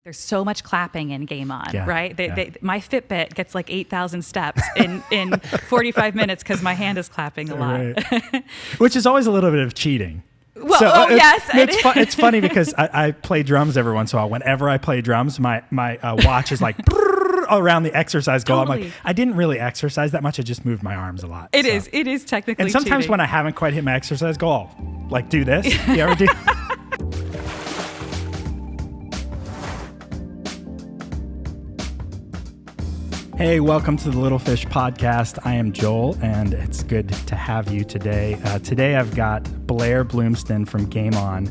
There's so much clapping in Game On, Yeah, right? yeah. My Fitbit gets like 8,000 steps in 45 minutes because my hand is clapping a lot. Right. Which is always a little bit of cheating. Well, yes. It's funny because I play drums every once in a while. Whenever I play drums, my watch is like around the exercise goal. Totally. I'm like, I didn't really exercise that much. I just moved my arms a lot. It is technically And sometimes cheating. when I haven't quite hit my exercise goal, I'll like do this. You ever do? Hey, welcome to the Little Fish Podcast. I am Joel, and it's good to have you today. Today I've got Blair Bloomston from Game On.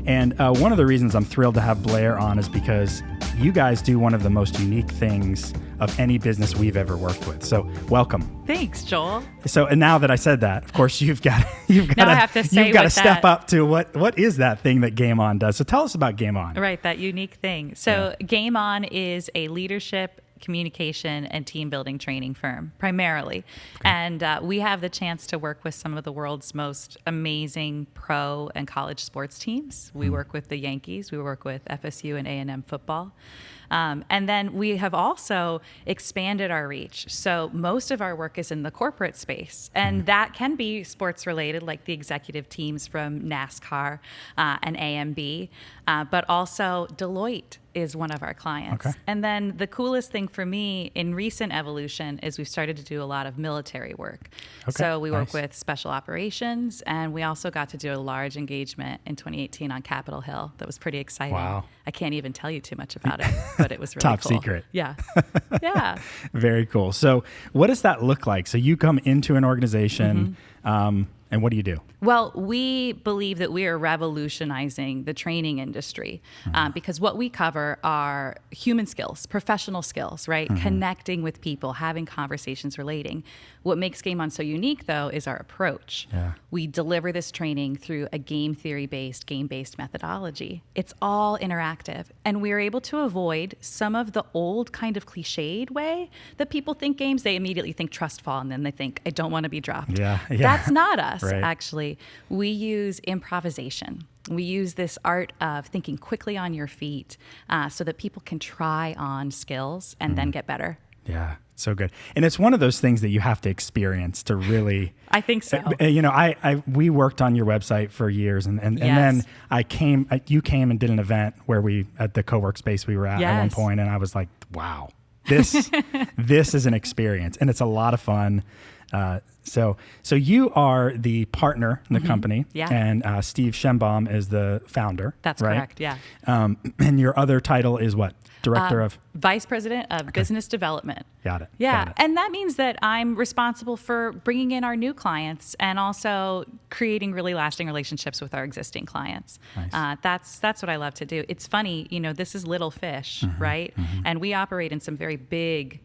And one of the reasons I'm thrilled to have Blair on is because you guys do one of the most unique things of any business we've ever worked with. So welcome. Thanks, Joel. So, and now that I said that, of course, you've got now I have to say to step up to what is that thing that Game On does. So tell us about Game On. Right, that unique thing. So Game On is a leadership, communication, and team building training firm primarily. Okay. And we have the chance to work with some of the world's most amazing pro and college sports teams. We work with the Yankees. We work with FSU and A&M football. And then we have also expanded our reach. So most of our work is in the corporate space, and that can be sports related, like the executive teams from NASCAR and AMB, but also Deloitte is one of our clients. Okay. And then the coolest thing for me in recent evolution is we've started to do a lot of military work. Okay. So we work with special operations, and we also got to do a large engagement in 2018 on Capitol Hill. That was pretty exciting. Wow. I can't even tell you too much about it, but it was really Top cool. secret. Yeah. Yeah. Very cool. So what does that look like? So you come into an organization, and what do you do? Well, we believe that we are revolutionizing the training industry because what we cover are human skills, professional skills, right? Connecting with people, having conversations, relating. What makes Game On so unique, though, is our approach. Yeah. We deliver this training through a game theory-based, game-based methodology. It's all interactive, and we're able to avoid some of the old kind of cliched way that people think games. They immediately think trust fall, and then they think, I don't want to be dropped. Yeah. That's not us, right. Actually. We use improvisation. We use this art of thinking quickly on your feet so that people can try on skills and then get better. Yeah, so good. And it's one of those things that you have to experience to really... I think so. You know, we worked on your website for years, and then you came and did an event where at the co-work space we were at one point, and I was like, wow, this is an experience, and it's a lot of fun. So you are the partner in the company, and Steve Schembaum is the founder. That's right? correct, yeah. And your other title is what? Director of? Vice President of Business Development. Got it. Yeah, Got it. and that means that I'm responsible for bringing in our new clients and also creating really lasting relationships with our existing clients. Nice. That's what I love to do. It's funny, you know, this is Little Fish, right? And we operate in some very big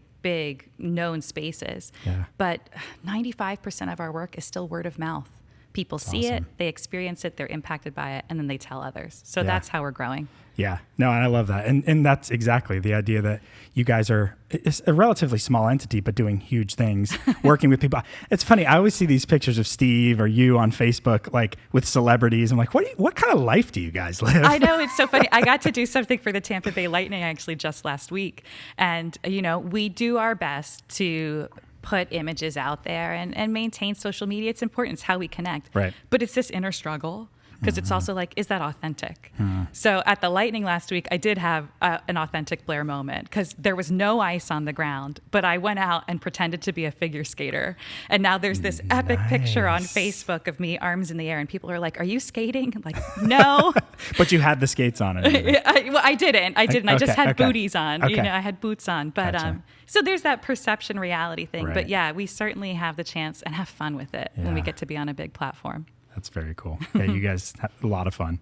known spaces. Yeah. But 95% of our work is still word of mouth. People see it, they experience it, they're impacted by it, and then they tell others. So that's how we're growing. Yeah, no, and I love that. And that's exactly the idea that you guys are it's a relatively small entity, but doing huge things, working with people. It's funny. I always see these pictures of Steve or you on Facebook, like with celebrities. I'm like, what kind of life do you guys live? I know, it's so funny. I got to do something for the Tampa Bay Lightning actually just last week. And, you know, we do our best to put images out there and maintain social media. It's important. It's how we connect. Right. But it's this inner struggle. Because it's also like, is that authentic? So at the Lightning last week, I did have an authentic Blair moment because there was no ice on the ground, but I went out and pretended to be a figure skater. And now there's this epic picture on Facebook of me, arms in the air, and people are like, are you skating? I'm like, no. But you had the skates on. I didn't. I just had booties on. Okay. You know, I had boots on. But Gotcha. So there's that perception reality thing. Right. But yeah, we certainly have the chance and have fun with it when we get to be on a big platform. That's very cool. Yeah, you guys have a lot of fun.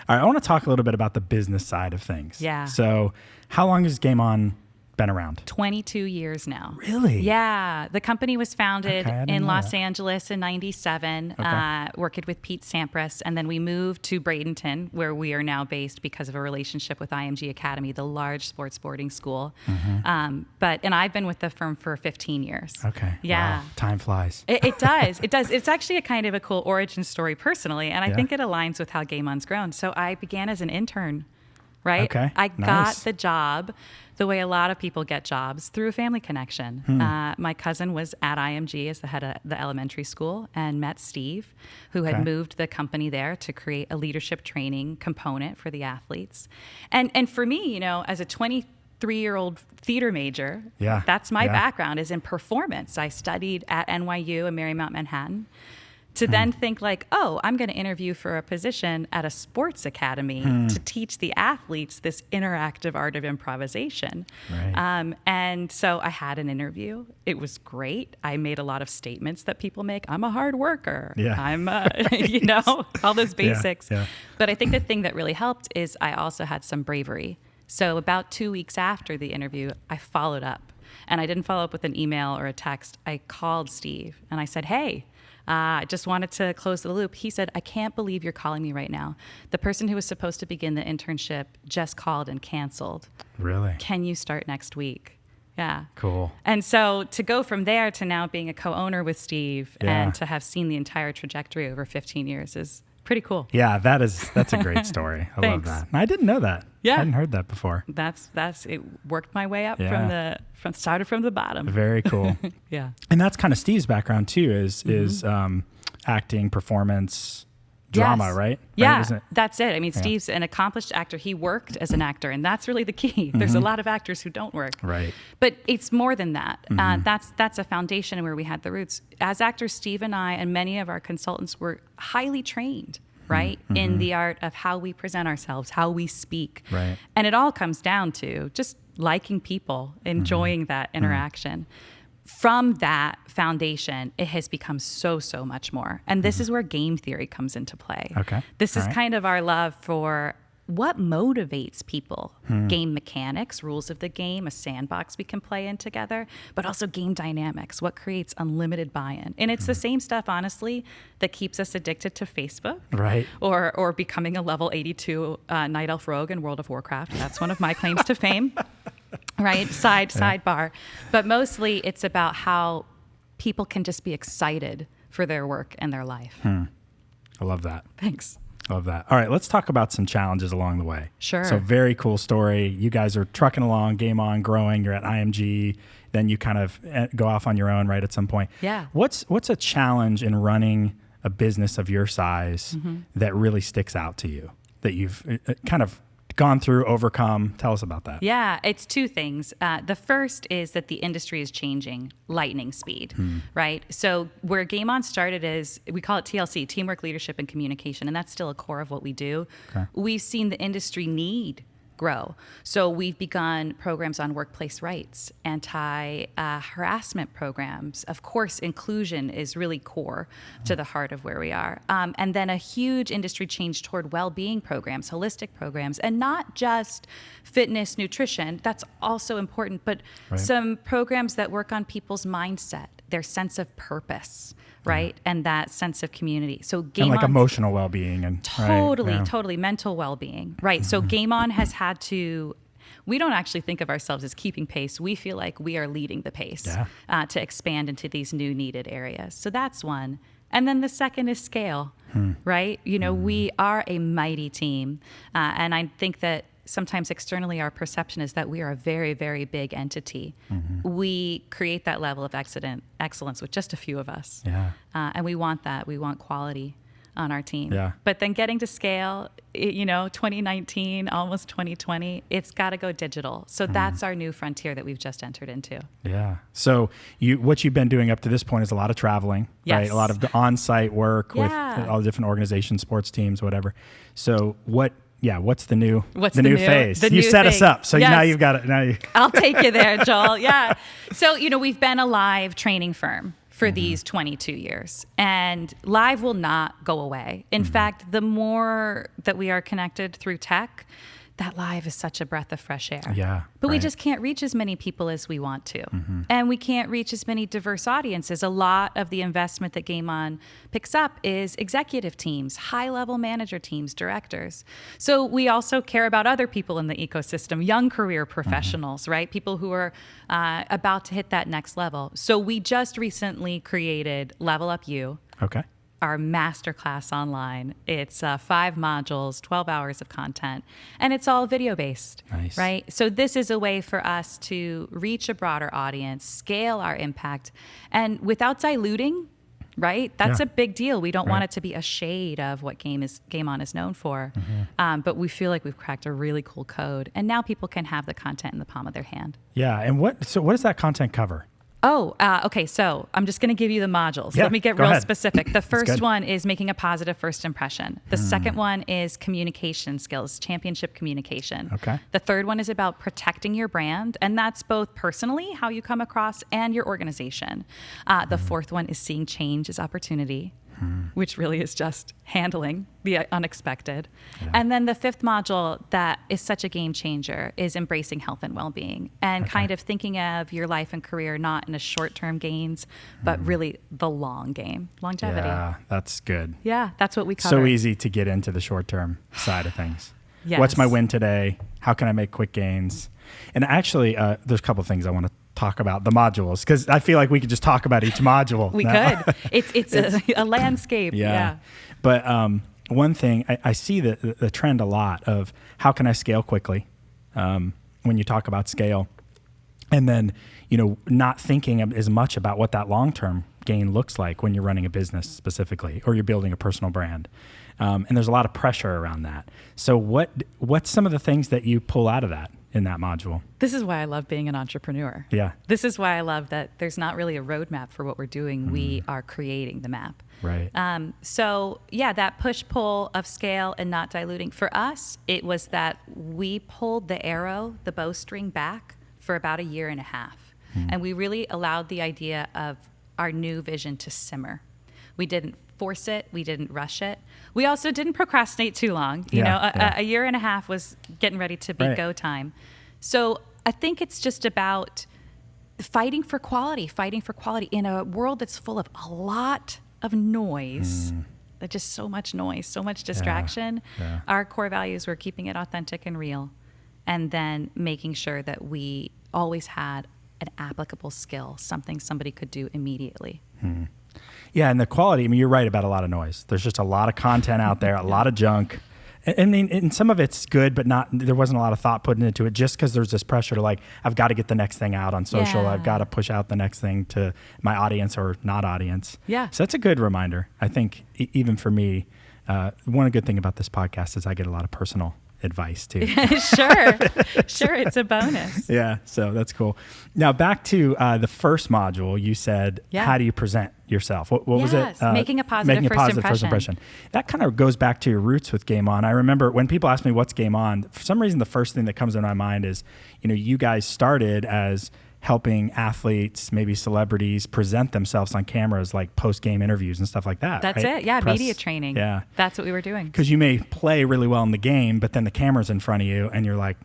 All right, I want to talk a little bit about the business side of things. Yeah. So how long has Game On been around? 22 years now. Really? Yeah. The company was founded in Los Angeles in 97, working with Pete Sampras. And then we moved to Bradenton, where we are now based because of a relationship with IMG Academy, the large sports boarding school. And I've been with the firm for 15 years. Okay. Yeah. Wow. Time flies. It does. It does. It's actually a kind of a cool origin story personally. And I think it aligns with how Game On's grown. So I began as an intern right? Okay. I Nice. got the job the way a lot of people get jobs, through a family connection. My cousin was at IMG as the head of the elementary school and met Steve, who had moved the company there to create a leadership training component for the athletes. And for me, you know, as a 23-year-old theater major, that's my background, is in performance. I studied at NYU and Marymount Manhattan. To then think like, oh, I'm going to interview for a position at a sports academy to teach the athletes this interactive art of improvisation. Right. And so I had an interview. It was great. I made a lot of statements that people make. I'm a hard worker. Yeah. I'm, you know, all those basics. Yeah. But I think the thing that really helped is I also had some bravery. So about 2 weeks after the interview, I followed up. And I didn't follow up with an email or a text. I called Steve and I said, hey, I just wanted to close the loop. He said, I can't believe you're calling me right now. The person who was supposed to begin the internship just called and canceled. Really? Can you start next week? Yeah. Cool. And so to go from there to now being a co-owner with Steve and to have seen the entire trajectory over 15 years is pretty cool. Yeah, that's a great story. I love that. I didn't know that. Yeah. I hadn't heard that before. That's it. Worked my way up started from the bottom. Very cool. Yeah. And that's kind of Steve's background too, is acting, performance, drama, right? Yeah, right? that's it. I mean, Steve's an accomplished actor. He worked as an actor, and that's really the key. There's a lot of actors who don't work. Right. But it's more than that. That's a foundation where we had the roots. As actors, Steve and I and many of our consultants were highly trained, right, in the art of how we present ourselves, how we speak. Right. And it all comes down to just liking people, enjoying that interaction. From that foundation, it has become so much more. And this is where game theory comes into play. Okay. This is kind of our love for what motivates people. Game mechanics, rules of the game, a sandbox we can play in together, but also game dynamics, what creates unlimited buy-in. And it's the same stuff, honestly, that keeps us addicted to Facebook. Right. Or becoming a level 82 Night Elf Rogue in World of Warcraft. That's one of my claims to fame. Right? Sidebar. But mostly it's about how people can just be excited for their work and their life. I love that. Thanks. Love that. All right, let's talk about some challenges along the way. Sure. So very cool story. You guys are trucking along, game on, growing. You're at IMG. Then you kind of go off on your own, right, at some point. Yeah. What's a challenge in running a business of your size that really sticks out to you, that you've kind of gone through, overcome? Tell us about that. Yeah, it's two things. The first is that the industry is changing lightning speed, right? So where Game On started is, we call it TLC, Teamwork, Leadership, and Communication, and that's still a core of what we do. Okay. We've seen the industry need grow. So we've begun programs on workplace rights, anti-harassment programs. Of course, inclusion is really core to the heart of where we are. And then a huge industry change toward well-being programs, holistic programs, and not just fitness, nutrition. That's also important, but some programs that work on people's mindset, their sense of purpose, right? And that sense of community. So Game On, emotional well-being and totally mental well-being, right? So Game On has had to. We don't actually think of ourselves as keeping pace. We feel like we are leading the pace to expand into these new needed areas. So that's one. And then the second is scale, right? You know, we are a mighty team, and I think that sometimes externally our perception is that we are a very, very big entity. We create that level of excellence with just a few of us. And we want that. We want quality on our team. But then getting to scale, 2019, almost 2020, it's got to go digital. So that's our new frontier that we've just entered into. Yeah. So what you've been doing up to this point is a lot of traveling, right? A lot of the on-site work with all the different organizations, sports teams, whatever. So what's the new phase? You set us up, so now you've got it. I'll take you there, Joel. Yeah. So, we've been a live training firm for these 22 years, and live will not go away. In fact, the more that we are connected through tech, that live is such a breath of fresh air. But we just can't reach as many people as we want to. And we can't reach as many diverse audiences. A lot of the investment that Game On picks up is executive teams, high-level manager teams, directors. So we also care about other people in the ecosystem, young career professionals, right? People who are about to hit that next level. So we just recently created Level Up You. Okay. our masterclass online. It's 5 modules, 12 hours of content, and it's all video based. Nice. Right? So this is a way for us to reach a broader audience, scale our impact, and without diluting, right? That's a big deal. We don't want it to be a shade of what Game On is known for, but we feel like we've cracked a really cool code, and now people can have the content in the palm of their hand. Yeah, and what does that content cover? Okay. So I'm just going to give you the modules. Yeah, Let me get go real ahead. specific. The first one is making a positive first impression. The second one is communication skills, championship communication. Okay. The third one is about protecting your brand, and that's both personally, how you come across, and your organization. The fourth one is seeing change as opportunity, which really is just handling the unexpected. Yeah. And then the fifth module that is such a game changer is embracing health and well-being, and kind of thinking of your life and career not in a short-term gains, but really the long game, longevity. Yeah, that's good. Yeah, that's what we cover. So easy to get into the short-term side of things. Yes. What's my win today? How can I make quick gains? And actually, there's a couple of things I want to talk about the modules, because I feel like we could just talk about each module. We could. It's a landscape. Yeah. But one thing, I see the trend a lot of how can I scale quickly when you talk about scale, and then, not thinking as much about what that long-term gain looks like when you're running a business specifically, or you're building a personal brand. And there's a lot of pressure around that. So what's some of the things that you pull out of that in that module? This is why I love being an entrepreneur. Yeah. This is why I love that there's not really a roadmap for what we're doing. We are creating the map. Right. That push-pull of scale and not diluting. For us, it was that we pulled the bowstring back for about 1.5 years. And we really allowed the idea of our new vision to simmer. We didn't force it. We didn't rush it. We also didn't procrastinate too long. A 1.5 years was getting ready to be go time. So I think it's just about fighting for quality in a world that's full of a lot of noise. Just so much noise, so much distraction. Yeah. Our core values were keeping it authentic and real, and then making sure that we always had an applicable skill, something somebody could do immediately. Yeah, and the quality, you're right about a lot of noise. There's just a lot of content out there, a lot of junk. And some of it's good, but there wasn't a lot of thought put into it, just because there's this pressure to I've got to get the next thing out on social. I've got to push out the next thing to my audience or not audience. Yeah. So that's a good reminder. I think even for me, one good thing about this podcast is I get a lot of personal advice too. Sure. It's a bonus. Yeah. So that's cool. Now back to the first module, you said, how do you present yourself? What was it? Making a positive first impression. That kind of goes back to your roots with Game On. I remember when people ask me what's Game On, for some reason, the first thing that comes to my mind is, you guys started as helping athletes, maybe celebrities, present themselves on cameras, like post-game interviews and stuff like that. That's right? it. Yeah, media training. Yeah. That's what we were doing. Because you may play really well in the game, but then the camera's in front of you and you're like,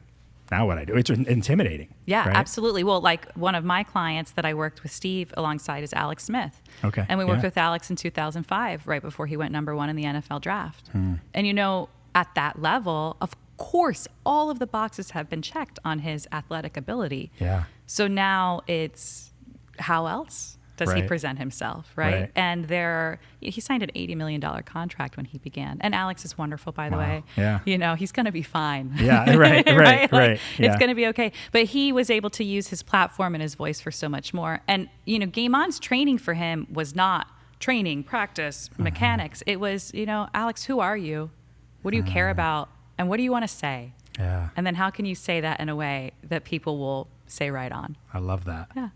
now what I do? It's intimidating. Yeah, right? Absolutely. Well, one of my clients that I worked with Steve alongside is Alex Smith. Okay. And we worked with Alex in 2005, right before he went #1 in the NFL draft. And at that level, of course, all of the boxes have been checked on his athletic ability. Yeah. So now it's how else does he present himself, right? And he signed an $80 million contract when he began. And Alex is wonderful, by the way. Yeah. He's going to be fine. Yeah, right. It's going to be okay. But he was able to use his platform and his voice for so much more. And, Game On's training for him was not training, practice, mechanics. It was, Alex, who are you? What do you care about? And what do you want to say? Yeah. And then how can you say that in a way that people will say right on? I love that. Yeah.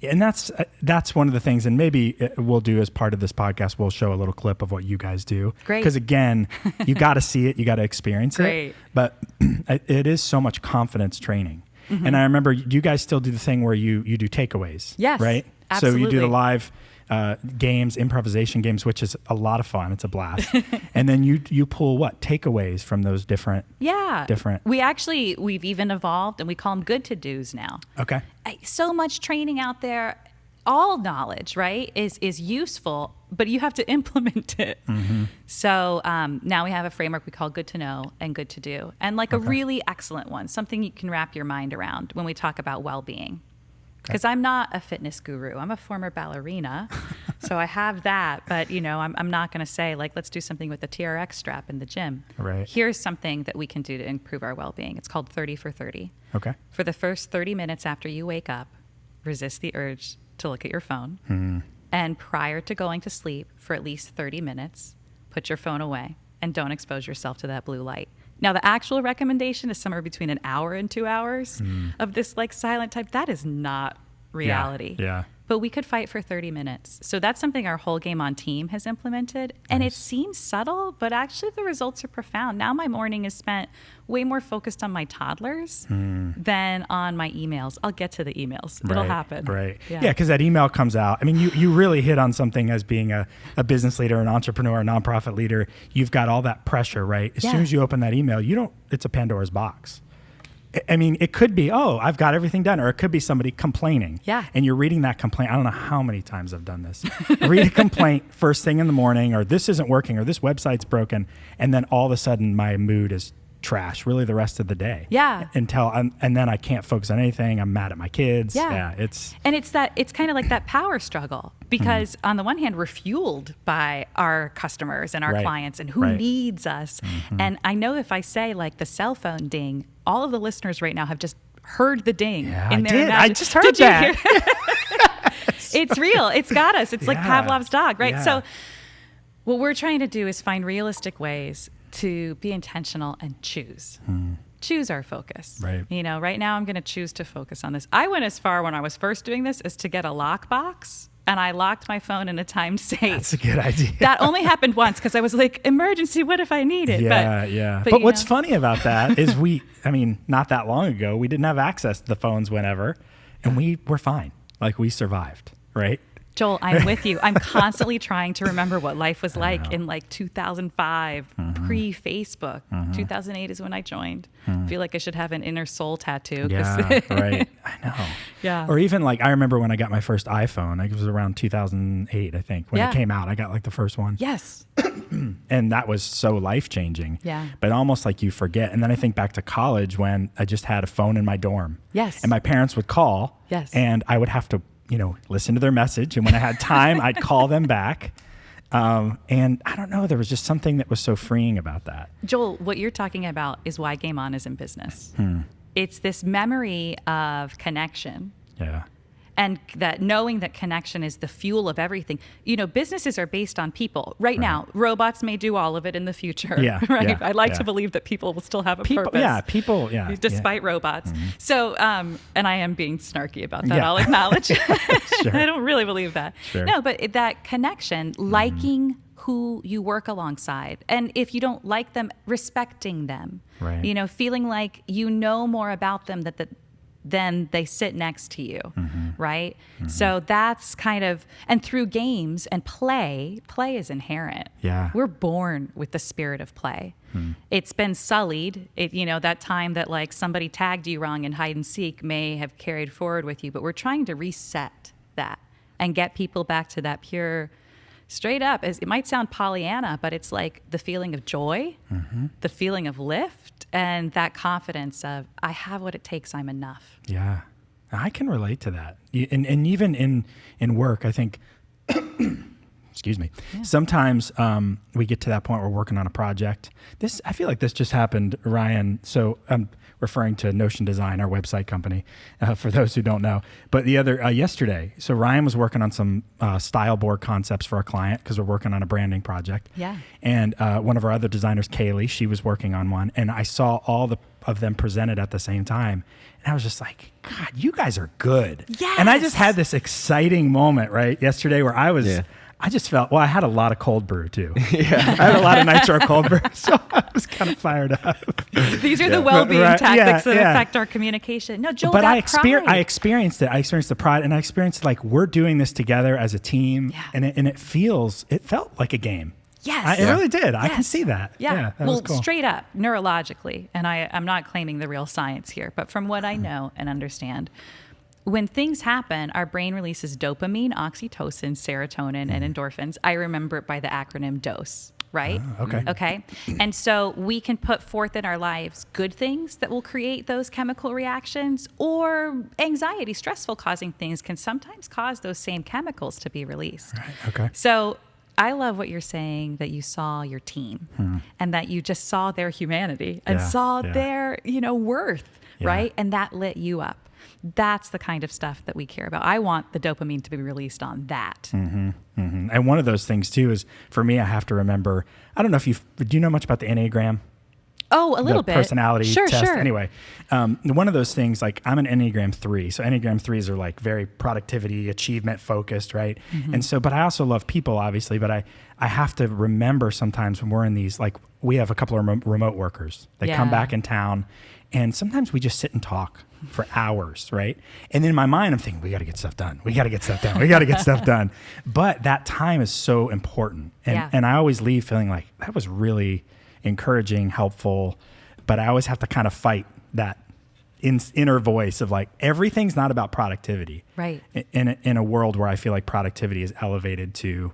And that's one of the things, and maybe we'll do as part of this podcast, we'll show a little clip of what you guys do. Great. Because again, you got to see it, you got to experience it. But it is so much confidence training. And I remember you guys still do the thing where you do takeaways. Yes, right? absolutely. So you do the live games, improvisation games, which is a lot of fun. It's a blast. And then you pull takeaways from those different. We've even evolved, and we call them good to do's now. Okay. So much training out there. All knowledge, right, is useful, but you have to implement it. So now we have a framework we call good to know and good to do, and a really excellent one, something you can wrap your mind around when we talk about well-being. Because I'm not a fitness guru. I'm a former ballerina. So I have that. But, I'm not going to say, like, let's do something with the TRX strap in the gym. Right. Here's something that we can do to improve our well-being. It's called 30 for 30. Okay. For the first 30 minutes after you wake up, resist the urge to look at your phone. And prior to going to sleep for at least 30 minutes, put your phone away and don't expose yourself to that blue light. Now, the actual recommendation is somewhere between an hour and 2 hours of this like silent type. That is not reality. Yeah. But we could fight for 30 minutes. So that's something our whole Game On team has implemented. And it seems subtle, but actually the results are profound. Now my morning is spent way more focused on my toddlers than on my emails. I'll get to the emails. It'll happen. Right. Yeah, because that email comes out. I mean, you really hit on something as being a business leader, an entrepreneur, a nonprofit leader. You've got all that pressure, right? As soon as you open that email, it's a Pandora's box. I mean, it could be, I've got everything done. Or it could be somebody complaining. Yeah. And you're reading that complaint. I don't know how many times I've done this. Read a complaint first thing in the morning, or this isn't working, or this website's broken. And then all of a sudden my mood is trash really the rest of the day. Yeah. And then I can't focus on anything. I'm mad at my kids. Yeah. It's kind of like that power struggle because on the one hand, we're fueled by our customers and our clients and who needs us. And I know if I say like the cell phone ding, all of the listeners right now have just heard the ding in their I just heard that. It's real. It's got us. It's like Pavlov's dog, right? Yeah. So what we're trying to do is find realistic ways to be intentional and choose. Choose our focus. Right. Right now I'm going to choose to focus on this. I went as far when I was first doing this as to get a lockbox, and I locked my phone in a timed safe. That's a good idea. That only happened once because I was like, emergency, what if I need it? But what's funny about that is not that long ago, we didn't have access to the phones whenever, and we were fine. Like, we survived, right? Joel, I'm with you. I'm constantly trying to remember what life was like in like 2005, pre-Facebook. 2008 is when I joined. I feel like I should have an inner soul tattoo. Yeah, right. I know. Yeah. Or even like, I remember when I got my first iPhone, it was around 2008, I think, when it came out. I got like the first one. Yes. And that was so life-changing. Yeah. But almost like you forget. And then I think back to college when I just had a phone in my dorm. Yes. And my parents would call. Yes. And I would have to listen to their message. And when I had time, I'd call them back. And I don't know, there was just something that was so freeing about that. Joel, what you're talking about is why Game On is in business. It's this memory of connection. Yeah. And that knowing that connection is the fuel of everything. Businesses are based on people. Right now, robots may do all of it in the future. Yeah. Right? Yeah, I'd like to believe that people will still have a purpose. Yeah. Despite robots. So, and I am being snarky about that. I'll acknowledge. Sure. I don't really believe that. Sure. No, but that connection, liking who you work alongside. And if you don't like them, respecting them. Right. Feeling like you know more about them then they sit next to you, right? So that's kind of, and through games and play is inherent. Yeah. We're born with the spirit of play. It's been sullied. That time that like somebody tagged you wrong in hide and seek may have carried forward with you, but we're trying to reset that and get people back to that pure, straight up, it might sound Pollyanna, but it's like the feeling of joy, the feeling of lift, and that confidence of, I have what it takes, I'm enough. Yeah. I can relate to that. And even in work, I think, excuse me, sometimes we get to that point where we're working on a project. I feel like this just happened, Ryan. So I'm referring to Notion Design, our website company, for those who don't know. But yesterday, so Ryan was working on some style board concepts for a client because we're working on a branding project. Yeah. And one of our other designers, Kaylee, she was working on one. And I saw all of them presented at the same time. And I was just like, God, you guys are good. Yes. And I just had this exciting moment, right, yesterday where I was... Yeah. I just felt, I had a lot of cold brew too. I had a lot of nitro cold brew, so I was kind of fired up. These are the well-being tactics that affect our communication. No, Joel, but I experienced it. I experienced the pride, and I experienced like we're doing this together as a team, and it felt like a game. Yes. It really did. I can see that. Yeah. That was cool. Straight up, neurologically, and I'm not claiming the real science here, but from what I know and understand, when things happen, our brain releases dopamine, oxytocin, serotonin, and endorphins. I remember it by the acronym DOSE. right? Okay. Okay. And so we can put forth in our lives good things that will create those chemical reactions, or anxiety, stressful causing things can sometimes cause those same chemicals to be released. Right. Okay. So I love what you're saying, that you saw your team and that you just saw their humanity and saw their, worth, right? And that lit you up. That's the kind of stuff that we care about. I want the dopamine to be released on that. And one of those things too is, for me, I have to remember, I don't know if do you know much about the Enneagram? Oh, a little bit. Personality test. Sure. Anyway, one of those things, like I'm an Enneagram 3. So Enneagram 3s are like very productivity, achievement focused, right? And so, but I also love people, obviously, but I have to remember sometimes when we're in these, like we have a couple of remote workers. They come back in town, and sometimes we just sit and talk for hours, right? And in my mind, I'm thinking, we got to get stuff done. We got to get stuff done. But that time is so important. And I always leave feeling like that was really encouraging, helpful, but I always have to kind of fight that inner voice of like, everything's not about productivity. Right. In a world where I feel like productivity is elevated to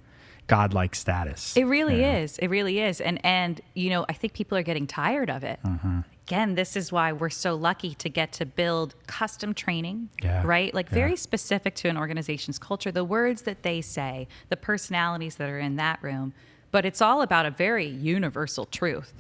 godlike status. It really is. It really is. And I think people are getting tired of it. Again, this is why we're so lucky to get to build custom training, right? Like very specific to an organization's culture, the words that they say, the personalities that are in that room, but it's all about a very universal truth.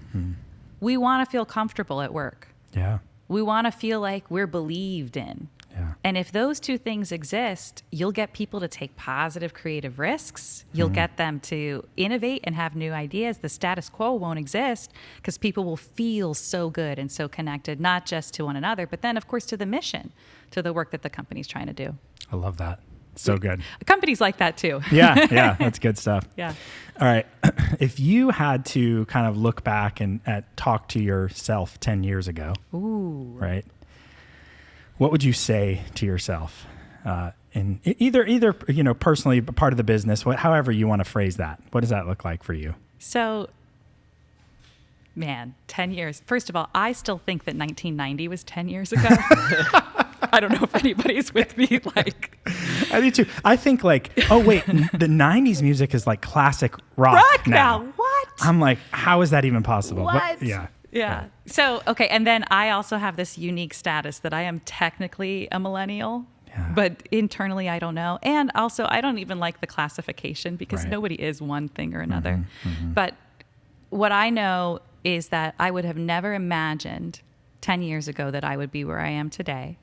We want to feel comfortable at work. Yeah. We want to feel like we're believed in. Yeah. And if those two things exist, you'll get people to take positive, creative risks. You'll get them to innovate and have new ideas. The status quo won't exist because people will feel so good and so connected, not just to one another, but then, of course, to the mission, to the work that the company's trying to do. I love that. So good. Companies like that too. Yeah. That's good stuff. Yeah. All right. If you had to kind of look back and talk to yourself 10 years ago, right? What would you say to yourself? In either personally, part of the business, however you want to phrase that. What does that look like for you? So, man, 10 years. First of all, I still think that 1990 was 10 years ago. I don't know if anybody's with me. Like, I do too. I think like, oh wait, the 90s music is like classic rock now. What? I'm like, how is that even possible? What? But, Yeah. So, okay. And then I also have this unique status that I am technically a millennial, but internally I don't know. And also I don't even like the classification because nobody is one thing or another. But what I know is that I would have never imagined 10 years ago that I would be where I am today.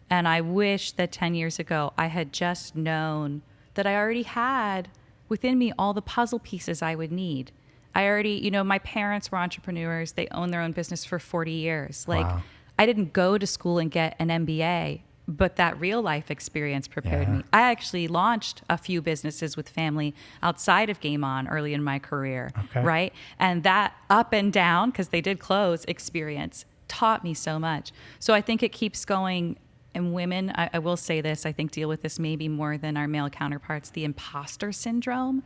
And I wish that 10 years ago I had just known that I already had within me all the puzzle pieces I would need. I already, my parents were entrepreneurs. They owned their own business for 40 years. Like, I didn't go to school and get an MBA, but that real life experience prepared me. I actually launched a few businesses with family outside of Game On early in my career, right? And that up and down, because they did close, experience taught me so much. So I think it keeps going. And women, I will say this, I think deal with this maybe more than our male counterparts, the imposter syndrome.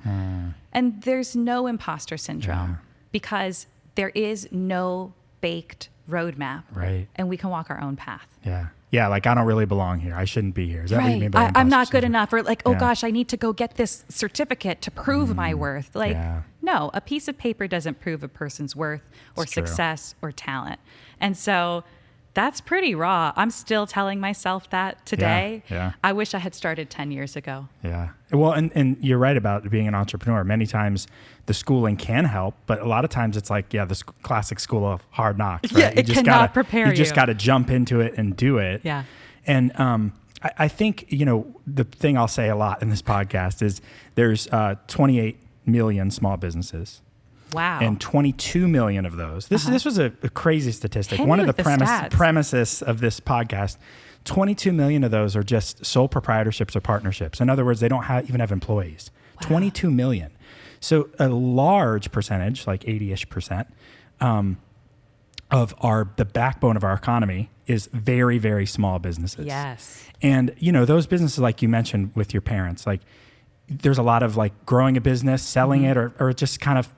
And there's no imposter syndrome because there is no baked roadmap. Right. And we can walk our own path. Yeah. Yeah, like I don't really belong here. I shouldn't be here. Is that what you mean by I'm not imposter good syndrome? enough. Or like, oh gosh, I need to go get this certificate to prove my worth. Like, no, a piece of paper doesn't prove a person's worth or success or talent. And so that's pretty raw. I'm still telling myself that today. Yeah. I wish I had started 10 years ago. Yeah. Well, and you're right about being an entrepreneur. Many times the schooling can help, but a lot of times it's like, the classic school of hard knocks, right? Yeah, it cannot prepare you. You just got to jump into it and do it. Yeah. And I think, the thing I'll say a lot in this podcast is there's 28 million small businesses. Wow. And 22 million of those. This was a crazy statistic. Hit One me of the with premises of this podcast, 22 million of those are just sole proprietorships or partnerships. In other words, they don't even have employees. Wow. 22 million. So a large percentage, like 80-ish%, of the backbone of our economy is very, very small businesses. Yes. And, those businesses, like you mentioned with your parents, like there's a lot of like growing a business, selling it, or just kind of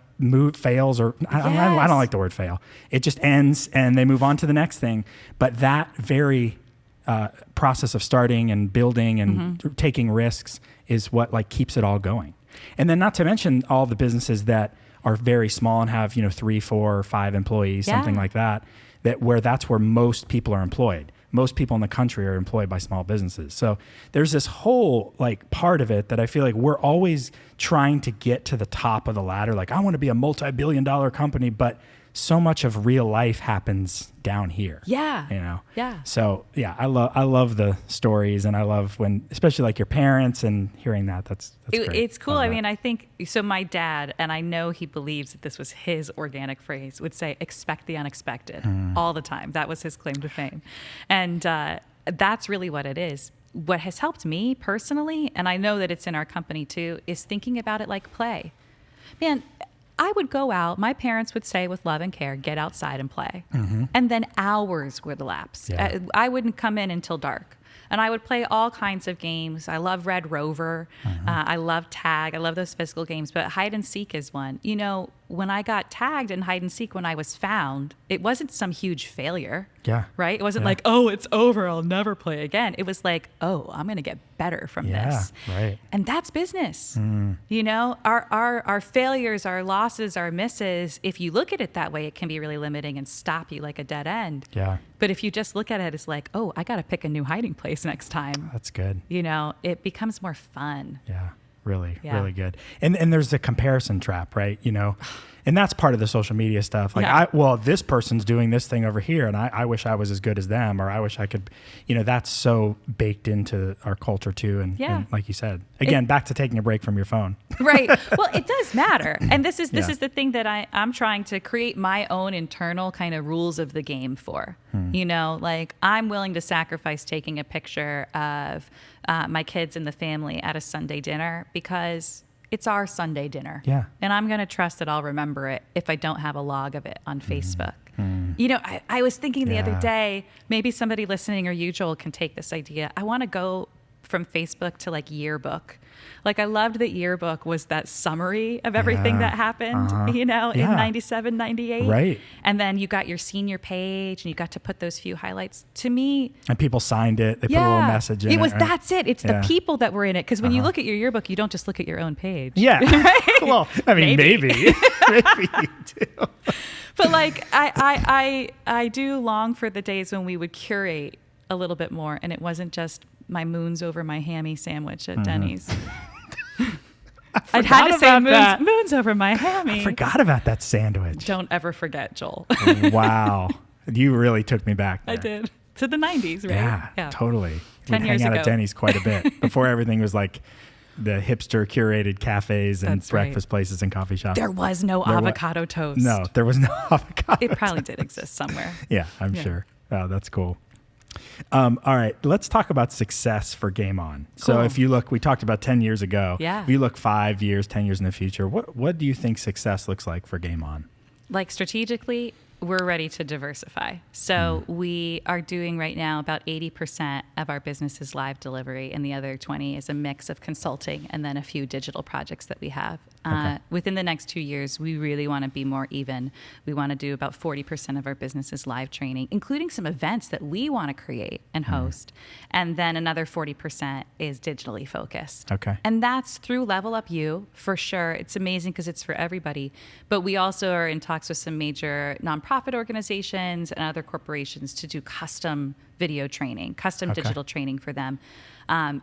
fails, or I don't like the word fail. It just ends and they move on to the next thing. But that very process of starting and building and taking risks is what like keeps it all going. And then not to mention all the businesses that are very small and have, 3, 4, 5 employees, something like that, that's where most people are employed. Most people in the country are employed by small businesses. So there's this whole like part of it that I feel like we're always trying to get to the top of the ladder. Like, I want to be a multi-billion-dollar company, but so much of real life happens down here. Yeah. So yeah, I love the stories, and I love when, especially like your parents and hearing that. That's great. It's cool. I mean, I think so. My dad, and I know he believes that this was his organic phrase, would say, "Expect the unexpected" all the time. That was his claim to fame, and that's really what it is. What has helped me personally, and I know that it's in our company too, is thinking about it like play. Man, I would go out, my parents would say with love and care, get outside and play. And then hours would elapse. Yeah. I wouldn't come in until dark. And I would play all kinds of games. I love Red Rover. I love tag. I love those physical games, but hide and seek is one. When I got tagged in hide and seek when I was found, it wasn't some huge failure. Yeah. Right? It wasn't like, oh, it's over, I'll never play again. It was like, oh, I'm going to get better from this. Right. And that's business. Our failures, our losses, our misses, if you look at it that way, it can be really limiting and stop you like a dead end. Yeah. But if you just look at it as like, oh, I got to pick a new hiding place next time. That's good. It becomes more fun. Yeah. Really good. And there's the comparison trap, right? And that's part of the social media stuff. Like, this person's doing this thing over here, and I wish I was as good as them, or I wish I could, that's so baked into our culture too. And like you said, again, back to taking a break from your phone. Right. Well, it does matter. And this is the thing that I'm trying to create my own internal kind of rules of the game for. Like, I'm willing to sacrifice taking a picture of my kids and the family at a Sunday dinner because it's our Sunday dinner. Yeah. And I'm going to trust that I'll remember it if I don't have a log of it on Facebook. I was thinking the other day, maybe somebody listening or you, Joel, can take this idea. I want to go from Facebook to like yearbook. Like, I loved that yearbook was that summary of everything that happened, in 97, 98. Right. And then you got your senior page and you got to put those few highlights. To me. And people signed it. They put a little message in it. That's it. It's the people that were in it. Because when you look at your yearbook, you don't just look at your own page. Yeah. Right? Well, I mean, maybe maybe you do. But like, I do long for the days when we would curate a little bit more, and it wasn't just my moons over my hammy sandwich at Denny's. I'd had to say moons over my hammy. I forgot about that sandwich. Don't ever forget, Joel. Wow. You really took me back there. I did. To the 90s, right? Yeah. Totally. 10 We'd years hang out ago. at Denny's quite a bit before everything was like the hipster curated cafes and breakfast places and coffee shops. There was no avocado toast. No, there was no avocado It probably did exist somewhere. Yeah, I'm sure. Oh, that's cool. All right, let's talk about success for Game On. Cool. So if you look, we talked about 10 years ago. Yeah. If you look 5 years, 10 years in the future, what do you think success looks like for Game On? Like, strategically, we're ready to diversify. So we are doing right now about 80% of our business is live delivery, and the other 20 is a mix of consulting and then a few digital projects that we have. Within the next 2 years, we really want to be more even. We want to do about 40% of our business is live training, including some events that we want to create and host. And then another 40% is digitally focused. Okay. And that's through Level Up You, for sure. It's amazing because it's for everybody. But we also are in talks with some major nonprofit organizations and other corporations to do custom video training, custom digital training for them.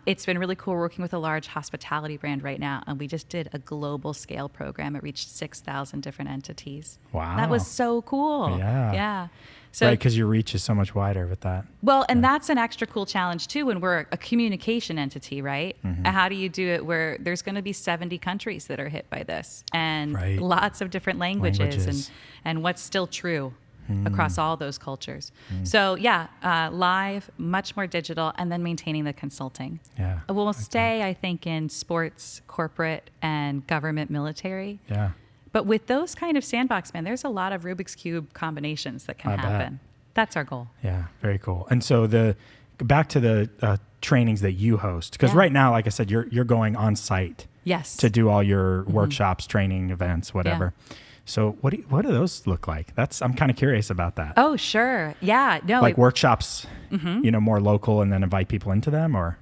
It's been really cool working with a large hospitality brand right now, and we just did a global scale program. It reached 6,000 different entities. Wow. That was so cool. Yeah. So, right, because your reach is so much wider with that. Well, and that's an extra cool challenge too when we're a communication entity, right? And how do you do it where there's going to be 70 countries that are hit by this and lots of different languages. And what's still true across all those cultures. So live, much more digital, and then maintaining the consulting. Yeah. We'll stay, I think, in sports, corporate, and government, military. Yeah. But with those kind of sandbox, man, there's a lot of Rubik's Cube combinations that can happen. That's our goal. Yeah, very cool. And so back to the trainings that you host, because right now, like I said, you're going on site. Yes. To do all your workshops, training, events, whatever. So what do those look like? I'm kind of curious about that. Oh, sure. Yeah. No. Like workshops, more local, and then invite people into them, or?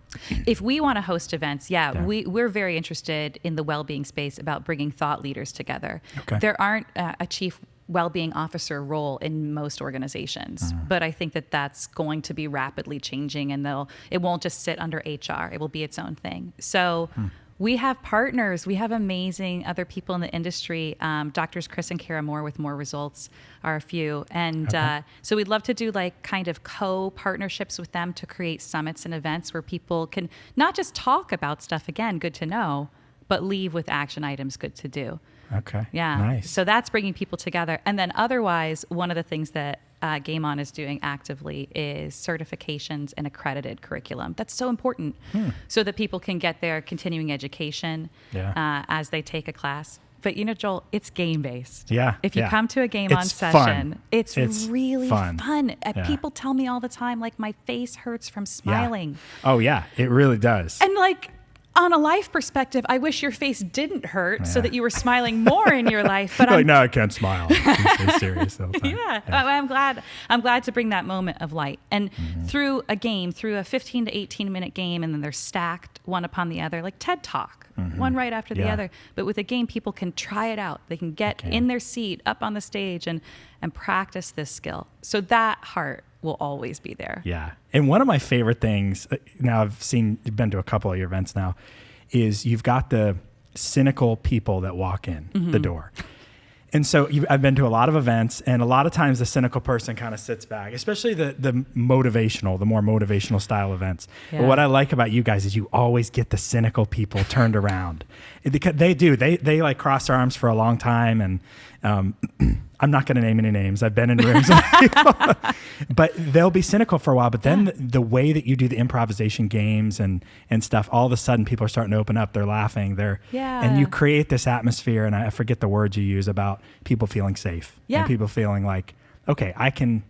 If we want to host events, we're very interested in the well-being space about bringing thought leaders together. Okay. There aren't a chief well-being officer role in most organizations, but I think that that's going to be rapidly changing, and it won't just sit under HR. It will be its own thing. So we have partners. We have amazing other people in the industry. Doctors Chris and Kara Moore with More Results are a few. And so we'd love to do like kind of co-partnerships with them to create summits and events where people can not just talk about stuff, again, good to know, but leave with action items good to do. Okay. Yeah. Nice. So that's bringing people together. And then otherwise, one of the things that Game On is doing actively is certifications and accredited curriculum. That's so important so that people can get their continuing education as they take a class. But Joel, it's game-based. Yeah. If you come to a Game On session, it's really fun. People tell me all the time, like, my face hurts from smiling. Yeah. Oh, yeah. It really does. And like, on a life perspective, I wish your face didn't hurt so that you were smiling more in your life. But like, no, I can't smile. I'm so serious all the time. Yeah. I'm glad to bring that moment of light. And through a game, through a 15 to 18 minute game, and then they're stacked one upon the other, like TED Talk, one right after the other. But with a game, people can try it out. They can get in their seat, up on the stage, and practice this skill. So that heart will always be there. Yeah. And one of my favorite things, now you've been to a couple of your events now, is you've got the cynical people that walk in the door. And so I've been to a lot of events, and a lot of times the cynical person kind of sits back, especially the more motivational style events. Yeah. But what I like about you guys is you always get the cynical people turned around. Because they do. They like cross their arms for a long time, and I'm not going to name any names. I've been in rooms with people, but they'll be cynical for a while. But then the way that you do the improvisation games and stuff, all of a sudden people are starting to open up. They're laughing. And you create this atmosphere. And I forget the words you use about people feeling safe and people feeling like, okay, I can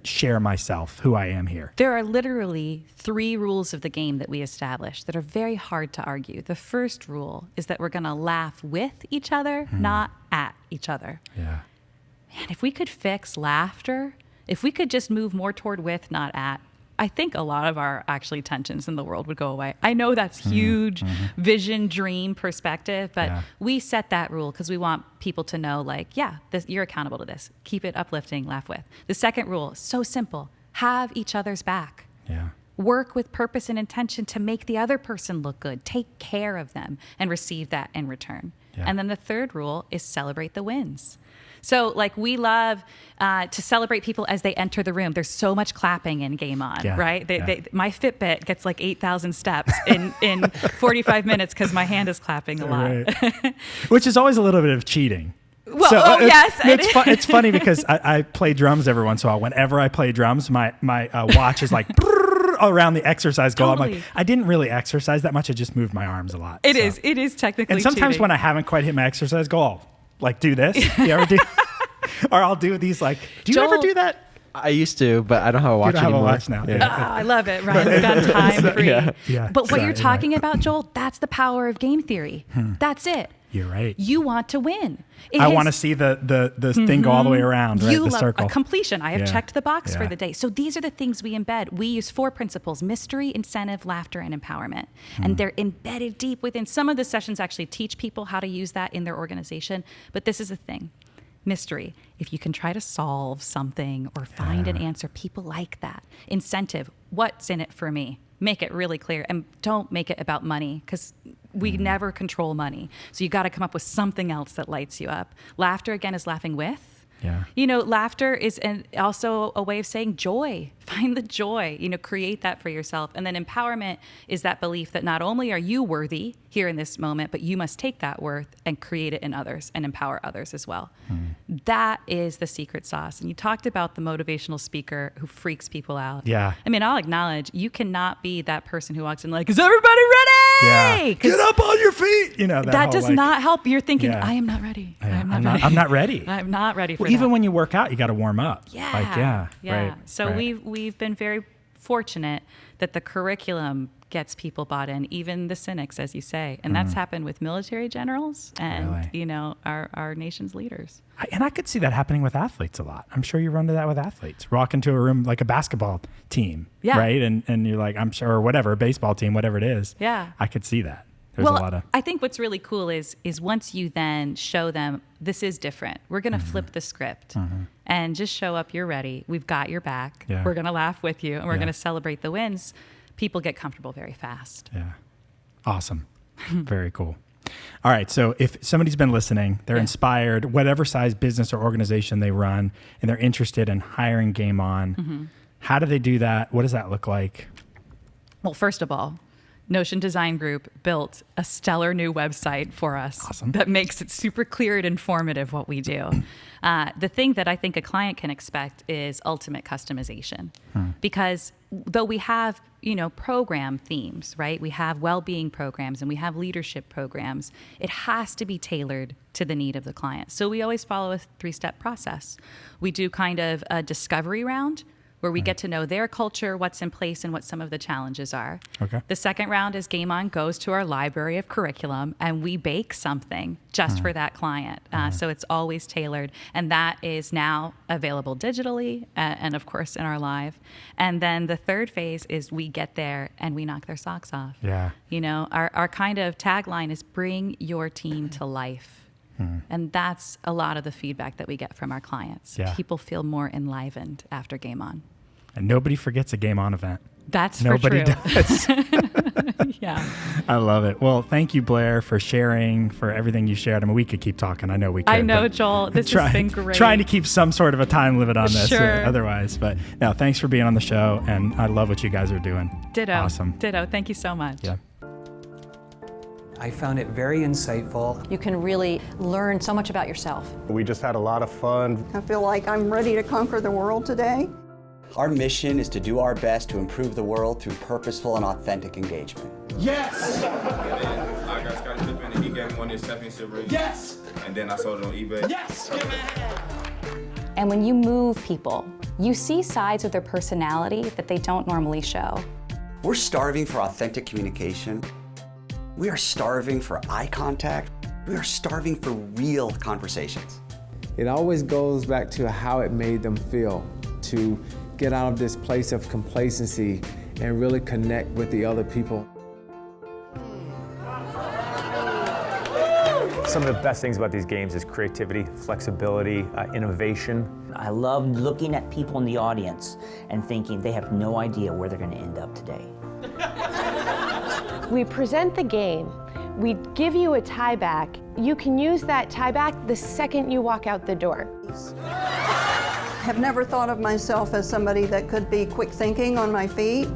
share myself, who I am here. There are literally 3 rules of the game that we established that are very hard to argue. The first rule is that we're going to laugh with each other, not at each other. Yeah. Man, if we could fix laughter, if we could just move more toward with, not at, I think a lot of our actually tensions in the world would go away. I know that's huge vision, dream perspective, but we set that rule because we want people to know, like, you're accountable to this. Keep it uplifting, laugh with. The second rule, so simple, have each other's back. Yeah. Work with purpose and intention to make the other person look good. Take care of them and receive that in return. Yeah. And then the third rule is celebrate the wins. So, like, we love to celebrate people as they enter the room. There's so much clapping in Game On, right? My Fitbit gets like 8,000 steps in 45 minutes because my hand is clapping a lot. Right. Which is always a little bit of cheating. Well, so, yes. It's funny because I play drums every once in a while. Whenever I play drums, my watch is like around the exercise goal. Totally. I'm like, I didn't really exercise that much. I just moved my arms a lot. It is technically And sometimes cheating. when I haven't quite hit my exercise goal, I'll, like, do this. You ever do? Or I'll do these, like, do you ever do that? I used to, but I don't have a watch anymore. You don't have a watch now. Yeah. I love it. Ryan's got time free. Yeah. But what you're talking about, Joel, that's the power of game theory. That's it. You're right. You want to win. I want to see the thing go all the way around, right? The circle. A completion. I have checked the box for the day. So these are the things we embed. We use 4 principles: mystery, incentive, laughter, and empowerment. And they're embedded deep within. Some of the sessions actually teach people how to use that in their organization. But this is the thing. Mystery. If you can try to solve something or find an answer, people like that. Incentive. What's in it for me? Make it really clear, and don't make it about money, because we never control money. So you got to come up with something else that lights you up. Laughter, again, is laughing with. Yeah. Laughter is also a way of saying joy. Find the joy, create that for yourself. And then empowerment is that belief that not only are you worthy here in this moment, but you must take that worth and create it in others and empower others as well. That is the secret sauce. And you talked about the motivational speaker who freaks people out. Yeah. I mean, I'll acknowledge you cannot be that person who walks in like, is everybody ready? Yeah. Get up on your feet. That does not help. You're thinking, I am not ready. I'm not ready. I'm not ready for even when you work out, you got to warm up. Yeah. Right. So we've been very fortunate that the curriculum gets people bought in, even the cynics, as you say. And that's happened with military generals and, our nation's leaders. And I could see that happening with athletes a lot. I'm sure you run into that with athletes. Walk into a room like a basketball team, right? And you're like, I'm sure, or whatever, a baseball team, whatever it is. Yeah. I could see that. There's a lot of... I think what's really cool is once you then show them this is different, we're going to flip the script and just show up, you're ready. We've got your back. Yeah. We're going to laugh with you and we're going to celebrate the wins. People get comfortable very fast. Yeah. Awesome. Very cool. All right. So if somebody's been listening, they're inspired, whatever size business or organization they run, and they're interested in hiring Game On, how do they do that? What does that look like? Well, first of all, Notion Design Group built a stellar new website for us that makes it super clear and informative what we do. The thing that I think a client can expect is ultimate customization, because though we have, program themes, right? We have well-being programs and we have leadership programs. It has to be tailored to the need of the client. So we always follow a 3-step process. We do kind of a discovery round, where we get to know their culture, what's in place, and what some of the challenges are. Okay. The second round is Game On goes to our library of curriculum, and we bake something just for that client. So it's always tailored, and that is now available digitally and, of course, in our live. And then the third phase is we get there and we knock their socks off. Yeah. Our kind of tagline is bring your team to life. And that's a lot of the feedback that we get from our clients. Yeah. People feel more enlivened after Game On. And nobody forgets a Game On event. That's nobody for true. Does. Yeah. I love it. Well, thank you, Blair, for sharing, for everything you shared. I mean, we could keep talking. I know we could. I know, Joel. This has been great. Trying to keep some sort of a time limit on this otherwise. But no, thanks for being on the show. And I love what you guys are doing. Ditto. Awesome. Ditto. Thank you so much. Yeah. I found it very insightful. You can really learn so much about yourself. We just had a lot of fun. I feel like I'm ready to conquer the world today. Our mission is to do our best to improve the world through purposeful and authentic engagement. Yes! And then I got Scottie Pippen and he gave me one of his championship rings. Yes! And then I sold it on eBay. Yes! Give me a hand. And when you move people, you see sides of their personality that they don't normally show. We're starving for authentic communication. We are starving for eye contact. We are starving for real conversations. It always goes back to how it made them feel, to get out of this place of complacency and really connect with the other people. Some of the best things about these games is creativity, flexibility, innovation. I love looking at people in the audience and thinking they have no idea where they're going to end up today. We present the game. We give you a tie back. You can use that tie back the second you walk out the door. I have never thought of myself as somebody that could be quick thinking on my feet.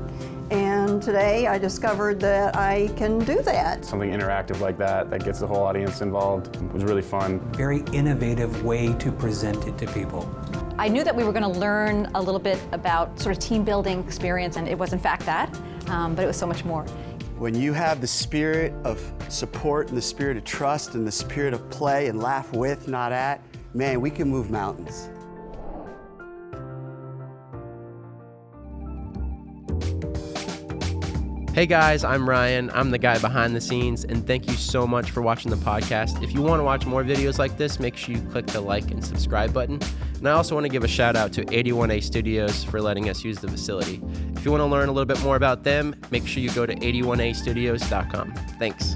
And today I discovered that I can do that. Something interactive like that gets the whole audience involved. It was really fun. Very innovative way to present it to people. I knew that we were going to learn a little bit about sort of team building experience, and it was in fact that, but it was so much more. When you have the spirit of support and the spirit of trust and the spirit of play and laugh with, not at, man, we can move mountains. Hey guys, I'm Ryan. I'm the guy behind the scenes, and thank you so much for watching the podcast. If you want to watch more videos like this, make sure you click the like and subscribe button. And I also want to give a shout out to 81A Studios for letting us use the facility. If you want to learn a little bit more about them, make sure you go to 81astudios.com. Thanks.